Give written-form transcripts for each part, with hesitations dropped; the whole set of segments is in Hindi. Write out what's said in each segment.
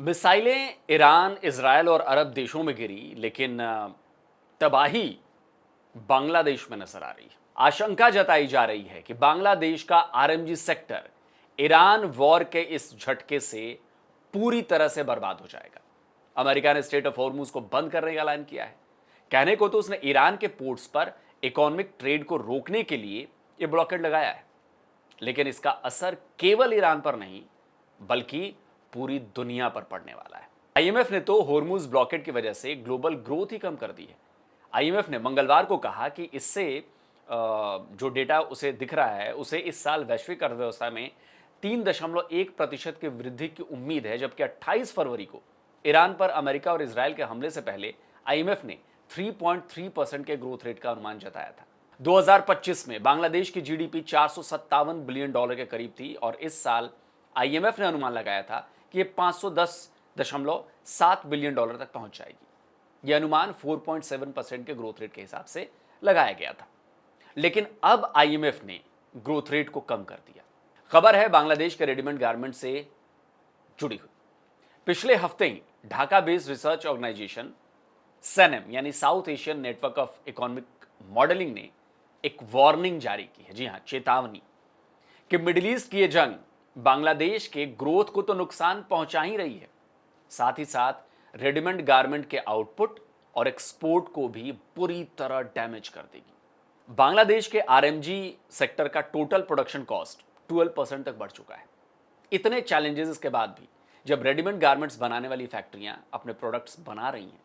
मिसाइलें ईरान, इजराइल और अरब देशों में गिरी, लेकिन तबाही बांग्लादेश में नजर आ रही है। आशंका जताई जा रही है कि बांग्लादेश का आरएमजी सेक्टर ईरान वॉर के इस झटके से पूरी तरह से बर्बाद हो जाएगा। अमेरिका ने स्टेट ऑफ हॉर्मुज को बंद करने का ऐलान किया है। कहने को तो उसने ईरान के पोर्ट्स पर इकोनॉमिक ट्रेड को रोकने के लिए यह ब्लॉकेड लगाया है, लेकिन इसका असर केवल ईरान पर नहीं बल्कि पूरी दुनिया पर पड़ने वाला है। आईएमएफ ने तो हॉर्मुज ब्लॉकेड की वजह से ग्लोबल ग्रोथ ही कम कर दी है। आईएमएफ ने मंगलवार को कहा कि इससे जो डेटा उसे दिख रहा है उसे इस साल वैश्विक अर्थव्यवस्था में 3.1% की वृद्धि की उम्मीद है, जबकि 28 फरवरी को ईरान पर अमेरिका और इजराइल के हमले से पहले आईएमएफ ने 3.3% के ग्रोथ रेट का अनुमान जताया था। 2025 में बांग्लादेश की जीडीपी 457 बिलियन डॉलर के करीब थी और इस साल आईएमएफ ने अनुमान लगाया था कि ये 510.7 बिलियन डॉलर तक पहुंच जाएगी। यह अनुमान 4.7% के ग्रोथ रेट के हिसाब से लगाया गया था, लेकिन अब आईएमएफ ने ग्रोथ रेट को कम कर दिया। खबर है बांग्लादेश के रेडीमेड गारमेंट से जुड़ी हुई। पिछले हफ्ते ही ढाका बेस्ड रिसर्च ऑर्गेनाइजेशन सैनेम यानी south Asian network of economic modelling ने एक वार्निंग जारी की है, जी हां, चेतावनी, कि मिडिल ईस्ट की यह जंग बांग्लादेश के ग्रोथ को तो नुकसान पहुंचा ही रही है, साथ ही साथ रेडीमेड गारमेंट के आउटपुट और एक्सपोर्ट को भी पूरी तरह डैमेज कर देगी। बांग्लादेश के आरएमजी सेक्टर का टोटल प्रोडक्शन कॉस्ट 12% तक बढ़ चुका है। इतने चैलेंजेस के बाद भी जब रेडीमेड गारमेंट्स बनाने वाली फैक्ट्रियां अपने प्रोडक्ट्स बना रही हैं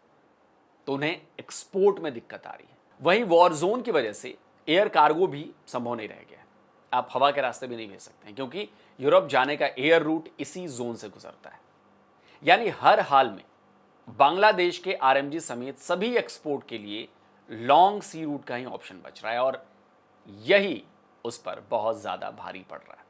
तो उन्हें एक्सपोर्ट में दिक्कत आ रही है। वहीं वॉर जोन की वजह से एयर कार्गो भी संभव नहीं रह गया है। आप हवा के रास्ते भी नहीं भेज सकते हैं क्योंकि यूरोप जाने का एयर रूट इसी जोन से गुजरता है। यानी हर हाल में बांग्लादेश के आरएमजी समेत सभी एक्सपोर्ट के लिए लॉन्ग सी रूट का ही ऑप्शन बच रहा है और यही उस पर बहुत ज्यादा भारी पड़ रहा है।